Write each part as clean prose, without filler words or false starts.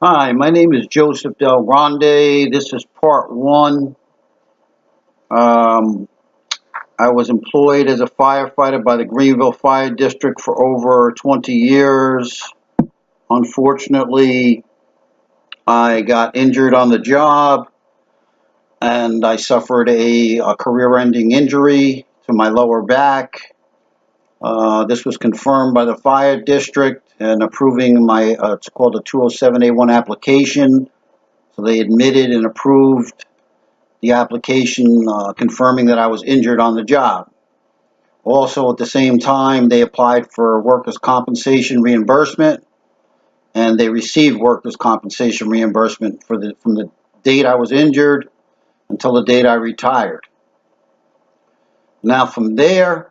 Hi, my name is Joseph Del Grande. This is part one. Um, I was employed as a firefighter by the Greenville Fire District for over 20 years. Unfortunately, I got injured on the job and I suffered a career-ending injury to my lower back. This was confirmed by the fire district and approving my, it's called a 207A1 application. So they admitted and approved the application confirming that I was injured on the job. Also, at the same time, they applied for workers' compensation reimbursement, and they received workers' compensation reimbursement from the date I was injured until the date I retired. Now, from there,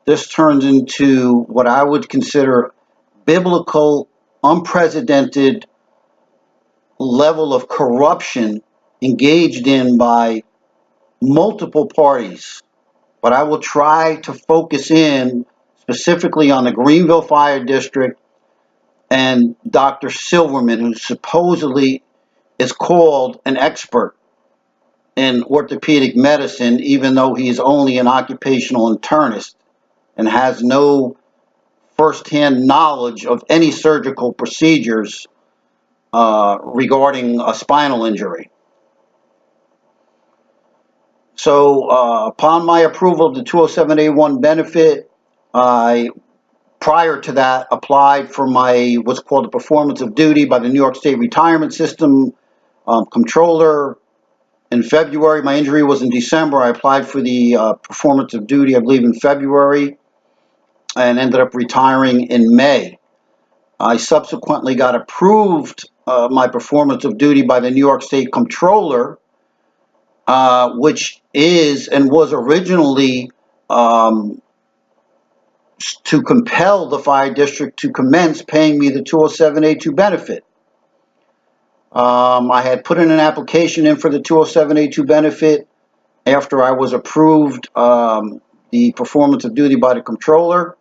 this turns into what I would consider biblical, unprecedented level of corruption engaged in by multiple parties, but I will try to focus in specifically on the Greenville Fire District and Dr. Silverman, who supposedly is called an expert in orthopedic medicine, even though he is only an occupational internist and has no firsthand knowledge of any surgical procedures regarding a spinal injury. So upon my approval of the 207A1 benefit, I, prior to that, applied for my what's called the performance of duty by the New York State Retirement System Controller. In February, my injury was in December. I applied for the performance of duty, I believe, in February, and ended up retiring in May. I subsequently got approved my performance of duty by the New York State Controller, which is and was originally to compel the fire district to commence paying me the 207A2 benefit. I had put in an application in for the 207A2 benefit after I was approved the performance of duty by the controller,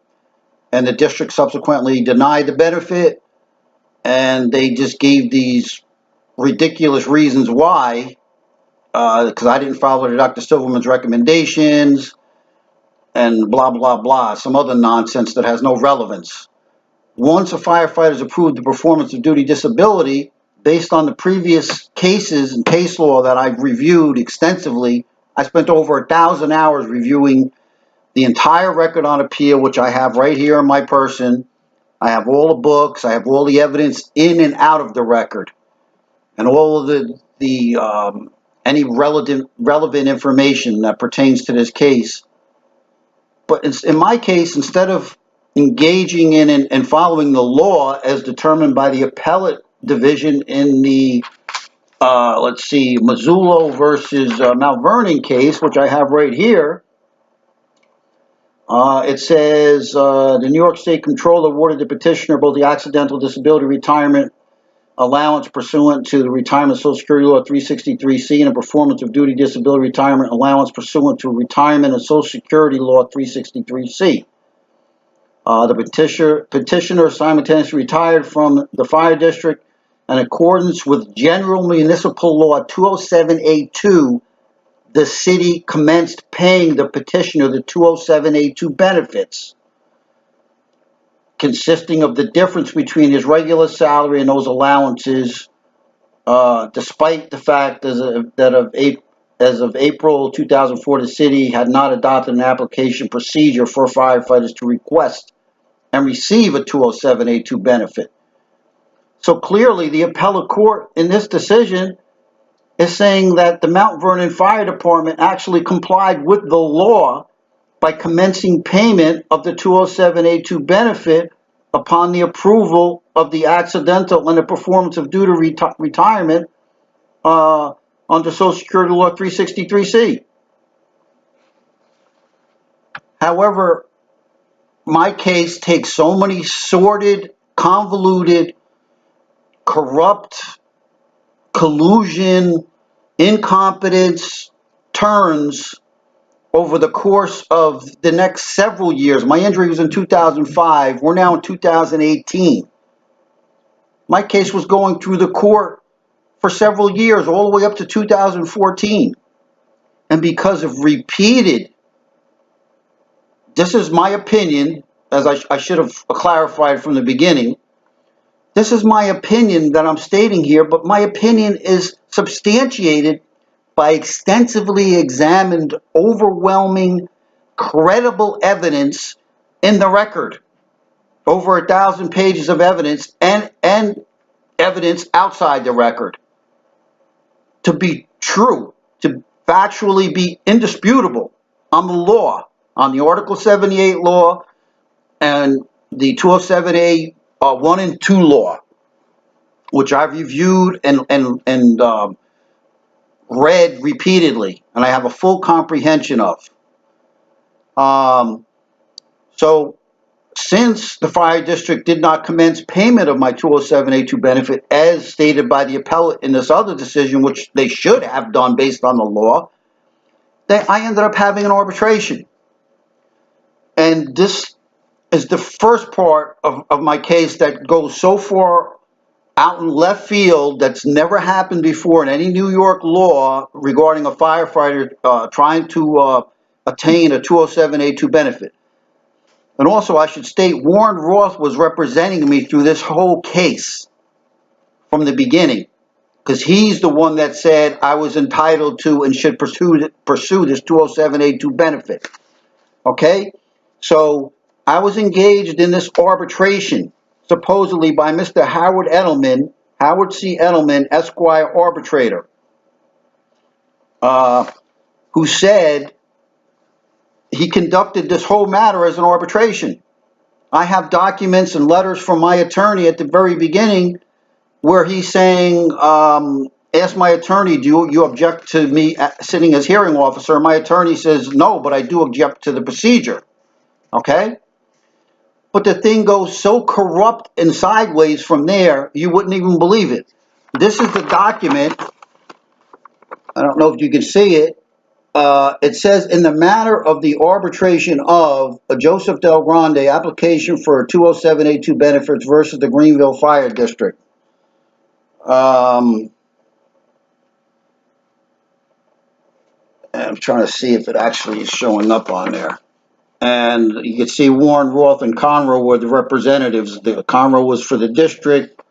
and the district subsequently denied the benefit, and they just gave these ridiculous reasons why, because I didn't follow Dr. Silverman's recommendations, and blah, blah, blah, some other nonsense that has no relevance. Once a firefighter is approved the performance of duty disability, based on the previous cases and case law that I've reviewed extensively, I spent over 1,000 hours reviewing the entire record on appeal, which I have right here in my person. I have all the books, I have all the evidence in and out of the record, and all of the any relevant information that pertains to this case. But in my case, instead of engaging in and following the law as determined by the appellate division in the, Mazzullo versus Mount Vernon case, which I have right here, it says the New York State Controller awarded the petitioner both the accidental disability retirement allowance pursuant to the Retirement Social Security Law 363C and a performance of duty disability retirement allowance pursuant to Retirement and Social Security Law 363C. The petitioner simultaneously retired from the fire district in accordance with General Municipal Law 207A2. The city commenced paying the petitioner the 207A2 benefits, consisting of the difference between his regular salary and those allowances, despite the fact that as of April 2004, the city had not adopted an application procedure for firefighters to request and receive a 207A2 benefit. So clearly, the appellate court in this decision is saying that the Mount Vernon Fire Department actually complied with the law by commencing payment of the 207A2 benefit upon the approval of the accidental and the performance of duty retirement under Social Security Law 363C. However, my case takes so many sordid, convoluted, corrupt, collusion, incompetence turns over the course of the next several years. My injury was in 2005. We're now in 2018. My case was going through the court for several years, all the way up to 2014. And because of repeated, this is my opinion, as I should have clarified from the beginning, this is my opinion that I'm stating here, but my opinion is substantiated by extensively examined, overwhelming, credible evidence in the record. Over 1,000 pages of evidence and evidence outside the record. To be true, to factually be indisputable on the law, on the Article 78 law and the 207a 1 and 2 law, which I've reviewed and read repeatedly, and I have a full comprehension of. So since the Fire District did not commence payment of my 207A2 benefit as stated by the appellate in this other decision, which they should have done based on the law, I ended up having an arbitration. And this is the first part of my case that goes so far out in left field that's never happened before in any New York law regarding a firefighter trying to attain a 207A2 benefit. And also, I should state, Warren Roth was representing me through this whole case from the beginning, because he's the one that said I was entitled to and should pursue this 207A2 benefit. Okay? So I was engaged in this arbitration, supposedly by Mr. Howard Edelman, Howard C. Edelman, Esquire arbitrator, who said he conducted this whole matter as an arbitration. I have documents and letters from my attorney at the very beginning where he's saying, ask my attorney, do you object to me sitting as hearing officer? My attorney says, no, but I do object to the procedure. Okay? But the thing goes so corrupt and sideways from there, you wouldn't even believe it. This is the document. I don't know if you can see it. It says, in the matter of the arbitration of a Joseph Del Grande application for 207A2 benefits versus the Greenville Fire District. I'm trying to see if it actually is showing up on there. And you can see Warren Roth and Conroe were the representatives. Conroe was for the district,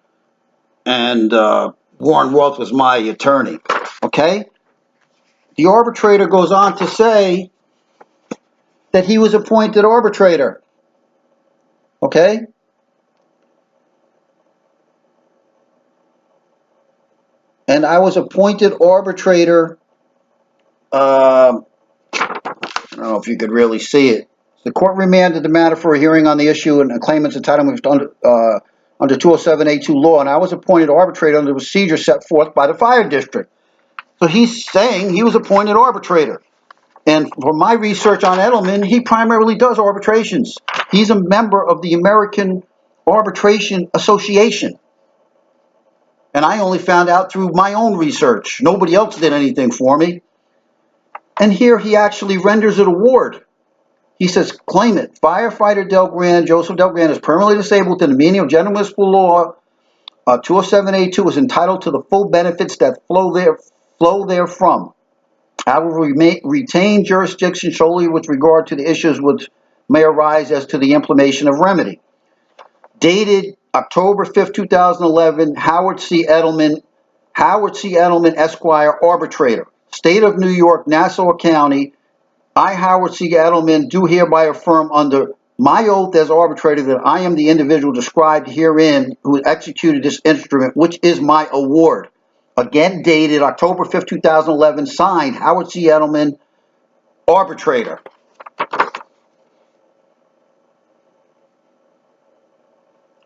and Warren Roth was my attorney. Okay? The arbitrator goes on to say that he was appointed arbitrator. Okay? And I was appointed arbitrator. I don't know if you could really see it. The court remanded the matter for a hearing on the issue and a claimant's entitlement under 207A2 law, and I was appointed arbitrator under the procedure set forth by the fire district. So he's saying he was appointed arbitrator. And for my research on Edelman, he primarily does arbitrations. He's a member of the American Arbitration Association. And I only found out through my own research. Nobody else did anything for me. And here he actually renders an award. He says, claimant, firefighter Del Grande, Joseph Del Grande, is permanently disabled in the meaning of general municipal law 207A2 is entitled to the full benefits that flow therefrom. I will retain jurisdiction solely with regard to the issues which may arise as to the implementation of remedy. Dated October 5th, 2011, Howard C. Edelman, Esquire, arbitrator. State of New York, Nassau County. I, Howard C. Edelman, do hereby affirm under my oath as arbitrator that I am the individual described herein who executed this instrument, which is my award. Again, dated October 5th, 2011, signed Howard C. Edelman, arbitrator.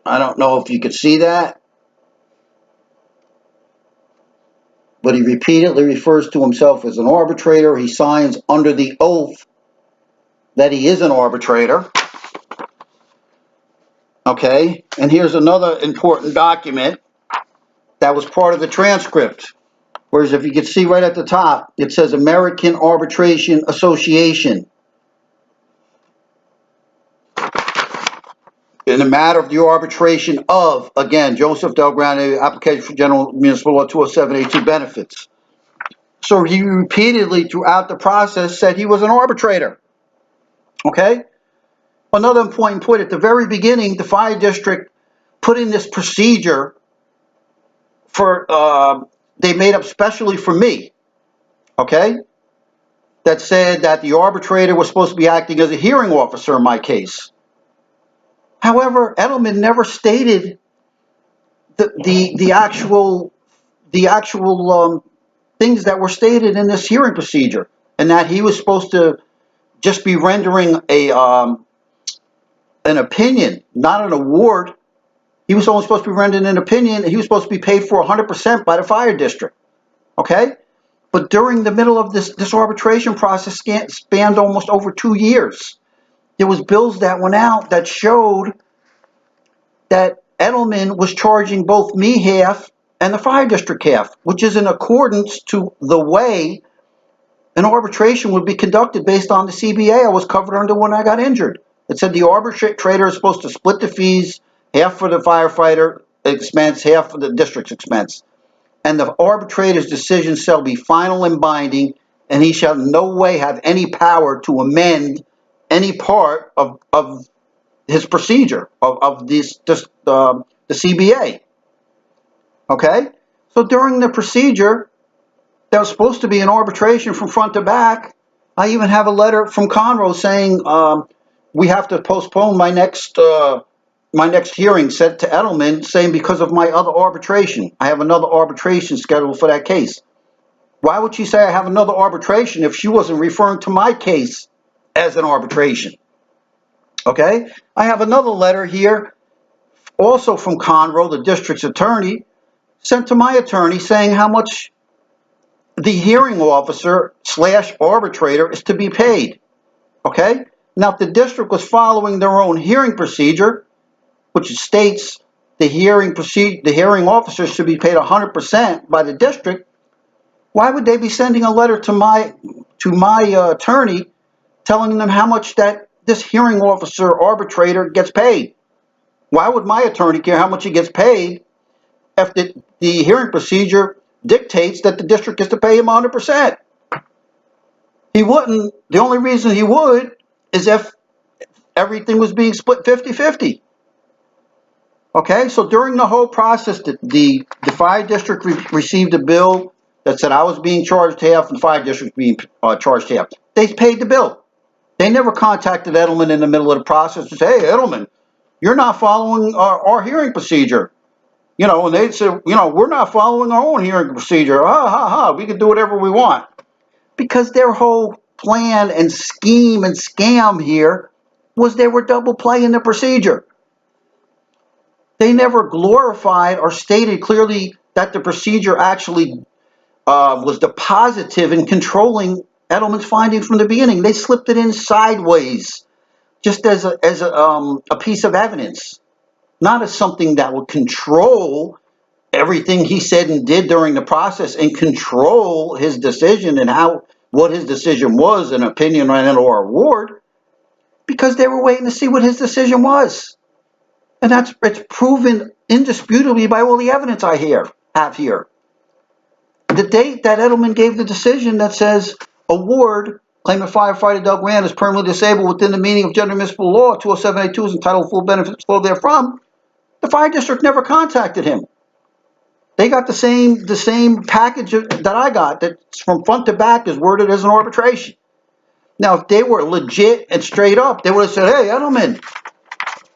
I don't know if you could see that, but he repeatedly refers to himself as an arbitrator. He signs under the oath that he is an arbitrator. Okay, and here's another important document that was part of the transcript. Whereas if you can see right at the top, it says American Arbitration Association. in the matter of the arbitration of, again, Joseph Del Grande, application for General Municipal Law 207a2 benefits. So he repeatedly throughout the process said he was an arbitrator. Okay? Another important point, at the very beginning, the fire district put in this procedure for, they made up specially for me, okay? That said that the arbitrator was supposed to be acting as a hearing officer in my case. However, Edelman never stated the actual things that were stated in this hearing procedure, and that he was supposed to just be rendering an opinion, not an award. He was only supposed to be rendering an opinion, and he was supposed to be paid for 100% by the fire district. Okay? But during the middle of this arbitration process spanned almost over 2 years. There was bills that went out that showed that Edelman was charging both me half and the fire district half, which is in accordance to the way an arbitration would be conducted based on the CBA I was covered under when I got injured. It said the arbitrator is supposed to split the fees, half for the firefighter expense, half for the district's expense. And the arbitrator's decision shall be final and binding, and he shall in no way have any power to amend any part of his procedure, of the CBA. Okay? So during the procedure, there was supposed to be an arbitration from front to back. I even have a letter from Conroe saying we have to postpone my next hearing sent to Edelman, saying because of my other arbitration. I have another arbitration scheduled for that case. Why would she say I have another arbitration if she wasn't referring to my case as an arbitration? Okay? I have another letter here, also from Conroe, the district's attorney, sent to my attorney saying how much the hearing officer / arbitrator is to be paid. Okay? Now, if the district was following their own hearing procedure, which states the hearing officer should be paid 100% by the district, why would they be sending a letter to my attorney telling them how much that this hearing officer arbitrator gets paid? Why would my attorney care how much he gets paid if the hearing procedure dictates that the district gets to pay him 100%? He wouldn't. The only reason he would is if everything was being split 50-50. Okay, so during the whole process, the fire district received a bill that said I was being charged half and the fire district being charged half. They paid the bill. They never contacted Edelman in the middle of the process to say, hey, Edelman, you're not following our hearing procedure. You know, and they said, you know, we're not following our own hearing procedure. We can do whatever we want. Because their whole plan and scheme and scam here was they were double playing the procedure. They never glorified or stated clearly that the procedure actually was the positive in controlling Edelman's findings from the beginning. They slipped it in sideways, just as a piece of evidence, not as something that would control everything he said and did during the process and control his decision and what his decision was, an opinion or award, because they were waiting to see what his decision was. And it's proven indisputably by all the evidence I have here. The date that Edelman gave the decision that says award, claimant firefighter Del Grande is permanently disabled within the meaning of General Municipal Law 207a2 is entitled to full benefits flow therefrom, the fire district never contacted him. They got the same package that I got, that's from front to back is worded as an arbitration. Now, if they were legit and straight up, they would have said, hey, Edelman.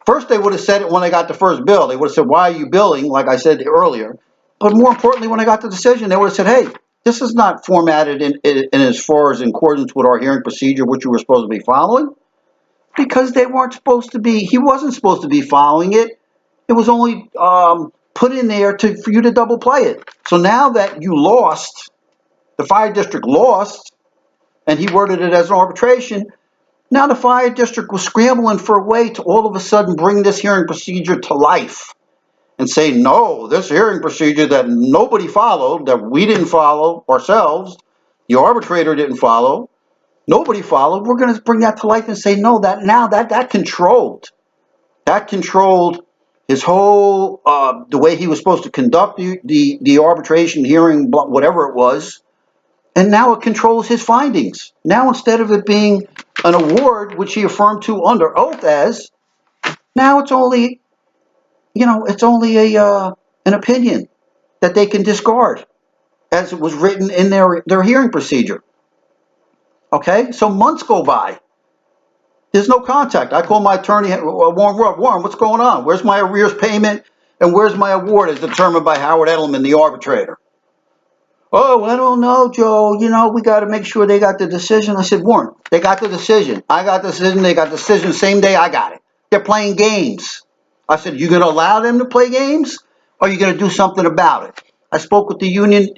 First, they would have said it when they got the first bill. They would have said, why are you billing, like I said earlier. But more importantly, when I got the decision, they would have said, hey, this is not formatted in as far as in accordance with our hearing procedure, which you were supposed to be following. Because they weren't supposed to be, he wasn't supposed to be following it. It was only put in there for you to double play it. So now that you lost, the fire district lost, and he worded it as an arbitration, now the fire district was scrambling for a way to all of a sudden bring this hearing procedure to life and say, no, this hearing procedure that nobody followed, that we didn't follow ourselves, the arbitrator didn't follow, nobody followed, we're going to bring that to life and say, no, that controlled. That controlled his whole, the way he was supposed to conduct the arbitration hearing, whatever it was. And now it controls his findings. Now, instead of it being an award, which he affirmed to under oath as, now it's only, it's only an opinion that they can discard, as it was written in their hearing procedure. Okay, so months go by. There's no contact. I call my attorney, Warren, what's going on? Where's my arrears payment and where's my award as determined by Howard Edelman, the arbitrator? Oh, I don't know, Joe. We got to make sure they got the decision. I said, Warren, they got the decision. I got the decision. They got the decision the same day I got it. They're playing games. I said, you going to allow them to play games or are you going to do something about it? I spoke with the union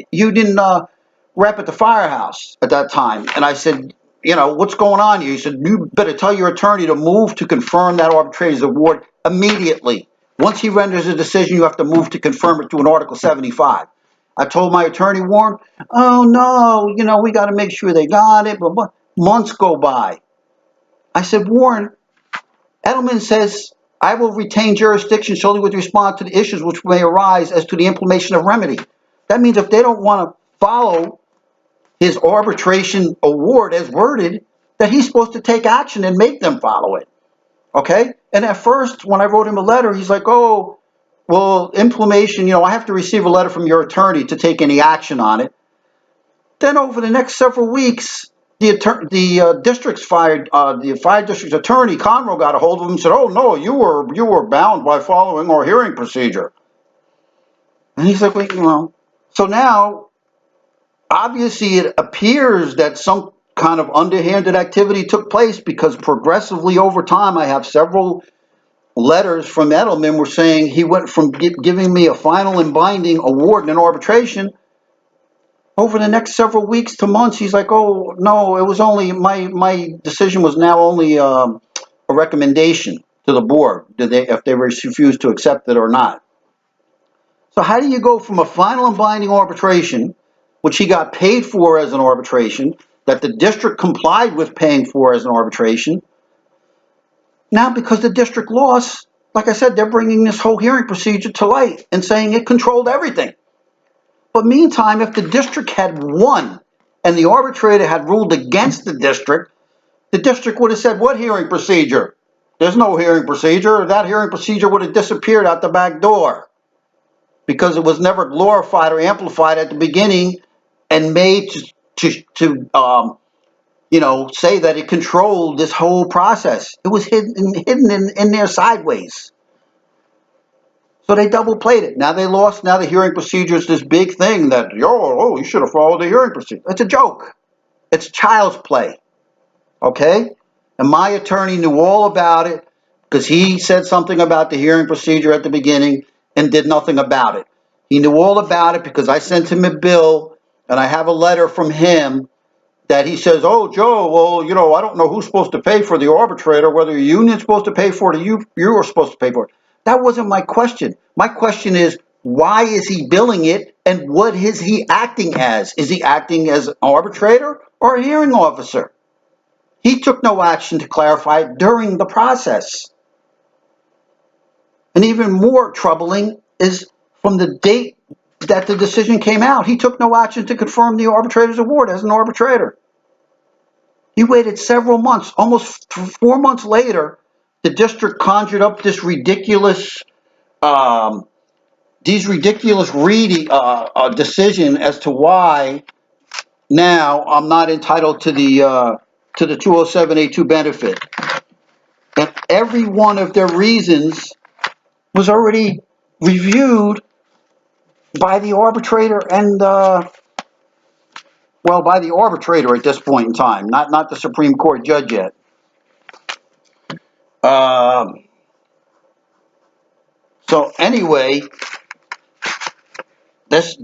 rep at the firehouse at that time. And I said, what's going on here? He said, you better tell your attorney to move to confirm that arbitrator's award immediately. Once he renders a decision, you have to move to confirm it to an Article 75. I told my attorney, Warren, oh no, we got to make sure they got it. But months go by. I said, Warren, Edelman says, I will retain jurisdiction solely with respect to the issues which may arise as to the implementation of remedy. That means if they don't want to follow his arbitration award as worded, that he's supposed to take action and make them follow it. Okay? And at first, when I wrote him a letter, he's like, oh, well, implementation, I have to receive a letter from your attorney to take any action on it. Then over the next several weeks, the district's the fire district's attorney, Conroe, got a hold of him and said, oh, no, you were bound by following our hearing procedure. And he's like, well, so now, obviously, it appears that some kind of underhanded activity took place because progressively over time, I have several letters from Edelman were saying he went from giving me a final and binding award in an arbitration. Over the next several weeks to months, he's like, oh, no, it was only, my decision was now only a recommendation to the board, if they refuse to accept it or not. So how do you go from a final and binding arbitration, which he got paid for as an arbitration, that the district complied with paying for as an arbitration? Now, because the district lost, like I said, they're bringing this whole hearing procedure to light and saying it controlled everything. But meantime, if the district had won and the arbitrator had ruled against the district would have said, what hearing procedure? There's no hearing procedure. That hearing procedure would have disappeared out the back door because it was never glorified or amplified at the beginning and made to say that it controlled this whole process. It was hidden in there sideways. So they double played it. Now they lost. Now the hearing procedure is this big thing that, you should have followed the hearing procedure. It's a joke. It's child's play. Okay? And my attorney knew all about it because he said something about the hearing procedure at the beginning and did nothing about it. He knew all about it because I sent him a bill and I have a letter from him that he says, oh, Joe, well, I don't know who's supposed to pay for the arbitrator, whether the union's supposed to pay for it or you are supposed to pay for it. That wasn't my question. My question is, why is he billing it and what is he acting as? Is he acting as an arbitrator or a hearing officer? He took no action to clarify it during the process. And even more troubling is from the date that the decision came out, he took no action to confirm the arbitrator's award as an arbitrator. He waited several months, almost 4 months later, the district conjured up this ridiculous, decision as to why now I'm not entitled to the 207a2 benefit. And every one of their reasons was already reviewed by the arbitrator and, by the arbitrator at this point in time, not the Supreme Court judge yet. So anyway, this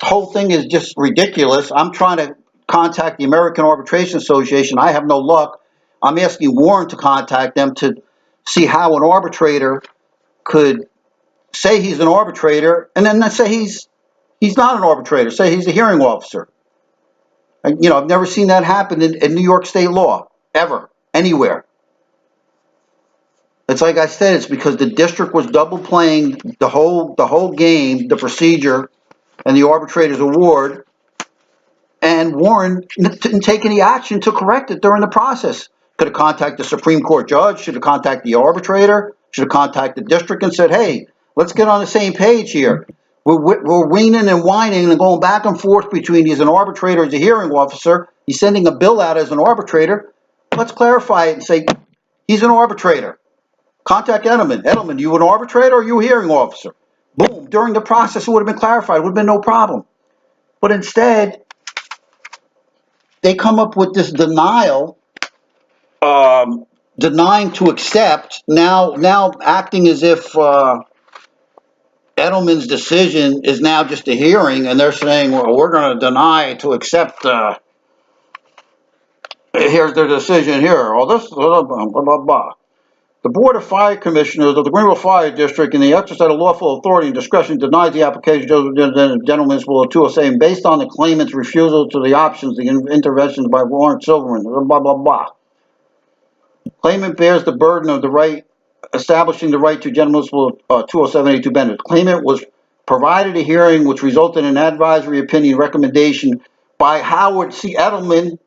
whole thing is just ridiculous. I'm trying to contact the American Arbitration Association. I have no luck. I'm asking Warren to contact them to see how an arbitrator could say he's an arbitrator and then say he's not an arbitrator, say he's a hearing officer. And, I've never seen that happen in New York state law, ever, anywhere. It's like I said, it's because the district was double playing the whole game, the procedure, and the arbitrator's award, and Warren didn't take any action to correct it during the process. Could have contacted the Supreme Court judge, should have contacted the arbitrator, should have contacted the district and said, hey, let's get on the same page here. We're whining and whining and going back and forth between he's an arbitrator, he's a hearing officer, he's sending a bill out as an arbitrator. Let's clarify it and say, he's an arbitrator. Contact Edelman. Edelman, you an arbitrator or you a hearing officer? Boom. During the process, it would have been clarified. It would have been no problem. But instead, they come up with this denial, denying to accept, now acting as if Edelman's decision is now just a hearing, and they're saying, well, we're going to deny to accept, here's their decision here. Oh, this, blah, blah, blah, blah. The Board of Fire Commissioners of the Greenville Fire District, in the exercise of lawful authority and discretion, denies the application of the gentleman's will of 207 based on the claimant's refusal to the options, the interventions by Warren Silverman, blah, blah, blah. Claimant bears the burden of the right, establishing the right to gentleman's will 207A2 benefit. Claimant was provided a hearing which resulted in an advisory opinion recommendation by Howard C. Edelman,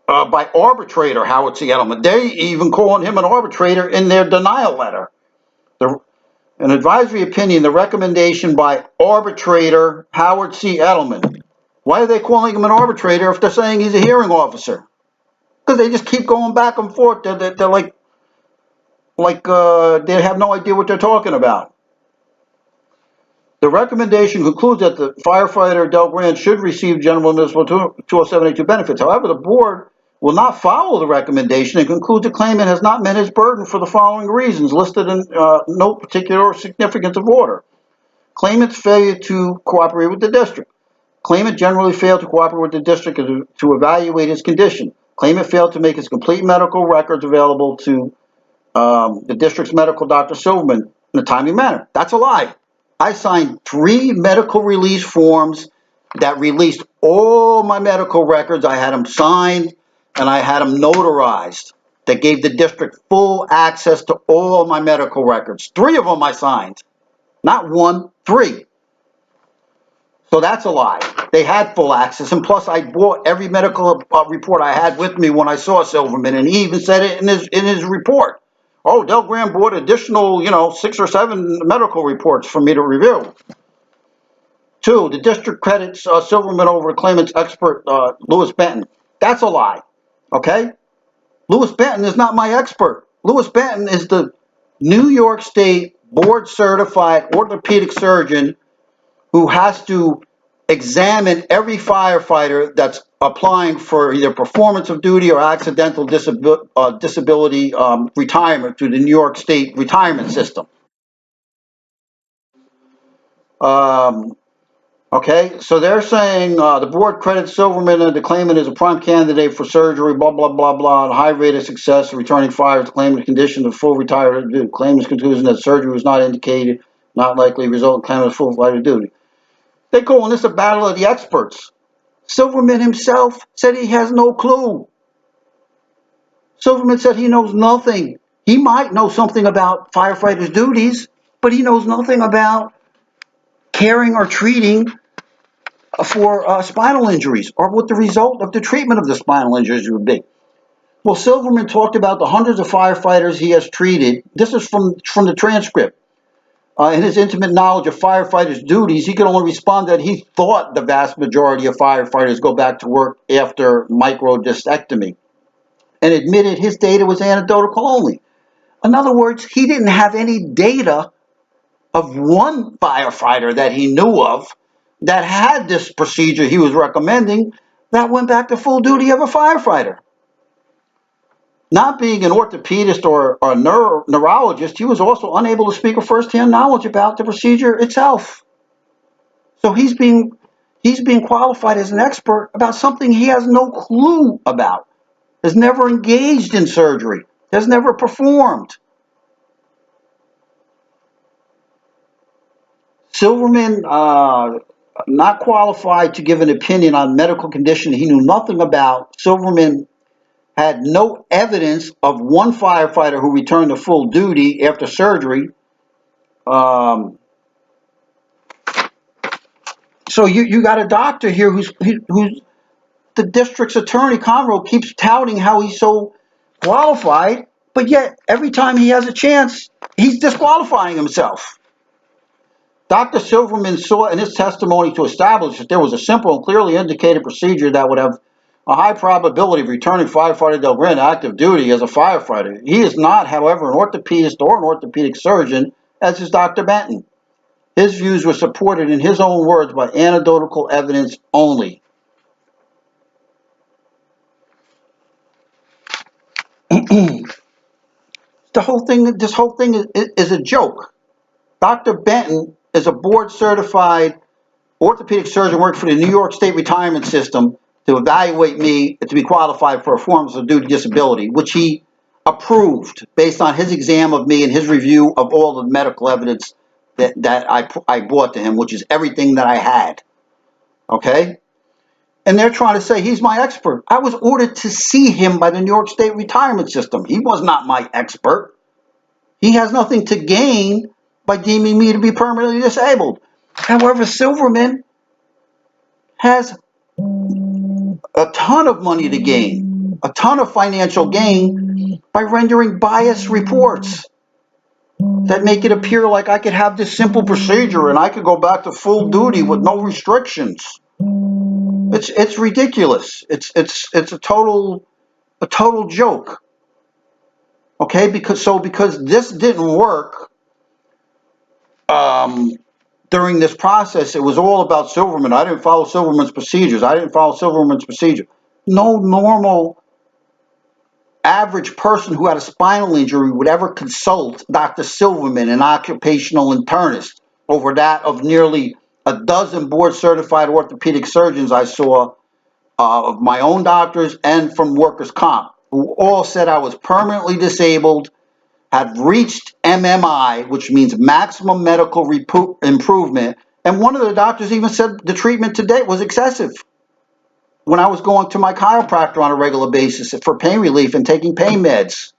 by arbitrator Howard C. Edelman. They even calling him an arbitrator in their denial letter. An advisory opinion, the recommendation by arbitrator Howard C. Edelman. Why are they calling him an arbitrator if they're saying he's a hearing officer? Because they just keep going back and forth. They're like they have no idea what they're talking about. The recommendation concludes that the firefighter Del Grande should receive General Municipal 207A2 benefits. However, the board will not follow the recommendation and concludes the claimant has not met his burden for the following reasons listed in no particular significance of order. Claimant's failure to cooperate with the district. Claimant generally failed to cooperate with the district to evaluate his condition. Claimant failed to make his complete medical records available to the district's medical Dr. Silverman in a timely manner. That's a lie. I signed 3 medical release forms that released all my medical records. I had them signed and I had them notarized that gave the district full access to all my medical records. 3 of them I signed. Not 1, 3. So that's a lie. They had full access, and plus I bought every medical report I had with me when I saw Silverman, and he even said it in his report. Oh, Del Grande bought additional, 6 or 7 medical reports for me to review. 2, the district credits Silverman over claimant's expert, Lewis Benton. That's a lie, okay? Lewis Benton is not my expert. Lewis Benton is the New York State board-certified orthopedic surgeon who has to examine every firefighter that's applying for either performance of duty or accidental disability retirement through the New York State retirement system. Okay, so they're saying the board credits Silverman and the claimant is a prime candidate for surgery, blah, blah, blah, blah, and high rate of success, returning fire to claimant's condition of full retirement duty. Claimant's conclusion that surgery was not indicated, not likely to result in claimant's full flight duty. They calling this a battle of the experts. Silverman himself said he has no clue. Silverman said he knows nothing. He might know something about firefighters' duties, but he knows nothing about caring or treating for spinal injuries or what the result of the treatment of the spinal injuries would be. Well, Silverman talked about the hundreds of firefighters he has treated. This is from the transcript. In his intimate knowledge of firefighters' duties, he could only respond that he thought the vast majority of firefighters go back to work after microdiscectomy, and admitted his data was anecdotal only. In other words, he didn't have any data of one firefighter that he knew of that had this procedure he was recommending that went back to full duty of a firefighter. Not being an orthopedist or a neurologist, he was also unable to speak with first-hand knowledge about the procedure itself. So he's being qualified as an expert about something he has no clue about, has never engaged in surgery, has never performed. Silverman, not qualified to give an opinion on medical condition he knew nothing about. Silverman had no evidence of one firefighter who returned to full duty after surgery. So you got a doctor here who's the district's attorney, Conroe, keeps touting how he's so qualified, but yet every time he has a chance, he's disqualifying himself. Dr. Silverman sought in his testimony to establish that there was a simple and clearly indicated procedure that would have a high probability of returning firefighter Del Grande to active duty as a firefighter. He is not, however, an orthopedist or an orthopedic surgeon, as is Dr. Benton. His views were supported in his own words by anecdotal evidence only. This whole thing is a joke. Dr. Benton is a board-certified orthopedic surgeon working for the New York State Retirement System to evaluate me to be qualified for a performance of duty disability, which he approved based on his exam of me and his review of all the medical evidence that I brought to him, which is everything that I had. Okay? And they're trying to say he's my expert. I was ordered to see him by the New York State Retirement System. He was not my expert. He has nothing to gain by deeming me to be permanently disabled. However, Silverman has a ton of money to gain, a ton of financial gain by rendering biased reports that make it appear like I could have this simple procedure and I could go back to full duty with no restrictions. It's ridiculous. It's a total joke. Okay, because this didn't work during this process, it was all about Silverman. I didn't follow Silverman's procedures. No normal average person who had a spinal injury would ever consult Dr. Silverman, an occupational internist, over that of nearly a dozen board-certified orthopedic surgeons I saw, of my own doctors and from workers' comp, who all said I was permanently disabled, had reached MMI, which means maximum medical improvement, and one of the doctors even said the treatment to date was excessive when I was going to my chiropractor on a regular basis for pain relief and taking pain meds.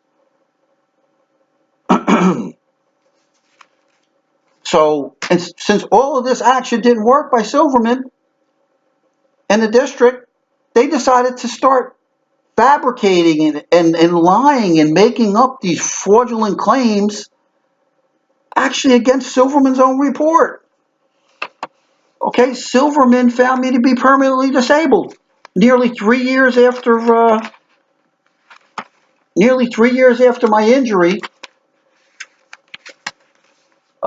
So, and since all of this action didn't work by Silverman and the district, they decided to start fabricating and lying and making up these fraudulent claims actually against Silverman's own report. Okay, Silverman found me to be permanently disabled nearly 3 years after my injury.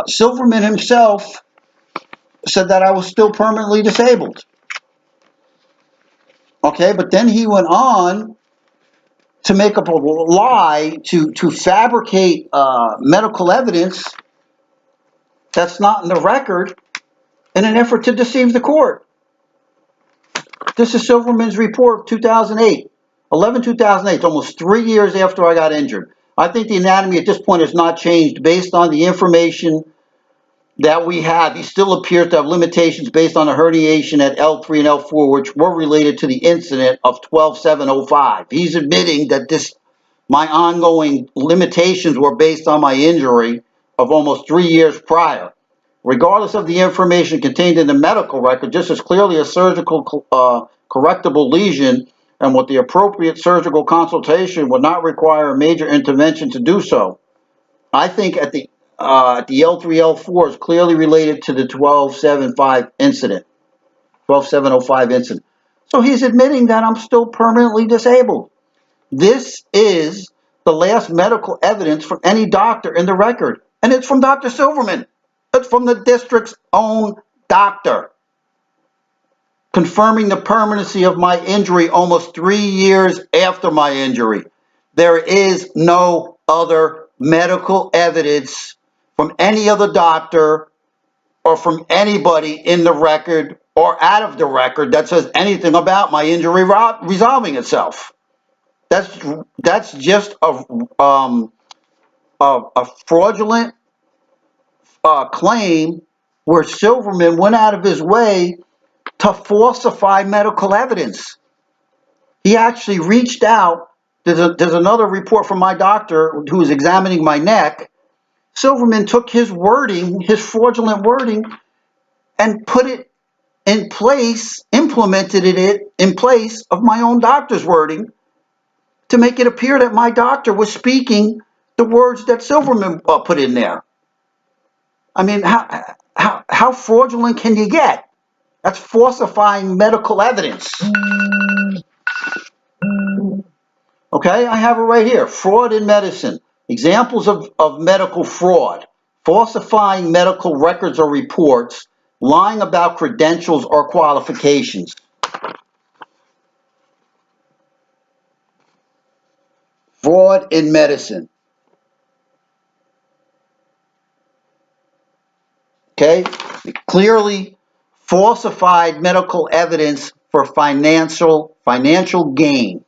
Silverman himself said that I was still permanently disabled. Okay, but then he went on to make up a lie to fabricate medical evidence that's not in the record in an effort to deceive the court. This is Silverman's report of 2008, 11/2008, almost 3 years after I got injured. I think the anatomy at this point has not changed based on the information that we have. He still appears to have limitations based on a herniation at L3 and L4, which were related to the incident of 12/7/05. He's admitting that my ongoing limitations were based on my injury of almost 3 years prior. Regardless of the information contained in the medical record, just as clearly a surgical correctable lesion and with the appropriate surgical consultation would not require a major intervention to do so. I think at the L3, L4 is clearly related to the 12/7/05 incident, 12/7/05 incident. So he's admitting that I'm still permanently disabled. This is the last medical evidence from any doctor in the record, and it's from Dr. Silverman. It's from the district's own doctor, confirming the permanency of my injury almost 3 years after my injury. There is no other medical evidence from any other doctor or from anybody in the record or out of the record that says anything about my injury resolving itself. That's just a fraudulent claim where Silverman went out of his way to falsify medical evidence. He actually reached out There's another report from my doctor who was examining my neck. Silverman took his wording, his fraudulent wording, and put it in place, implemented it in place of my own doctor's wording to make it appear that my doctor was speaking the words that Silverman put in there. I mean, how fraudulent can you get? That's falsifying medical evidence. Okay, I have it right here. Fraud in medicine. Examples of medical fraud. Falsifying medical records or reports, lying about credentials or qualifications. Fraud in medicine. Okay, clearly falsified medical evidence for financial gain.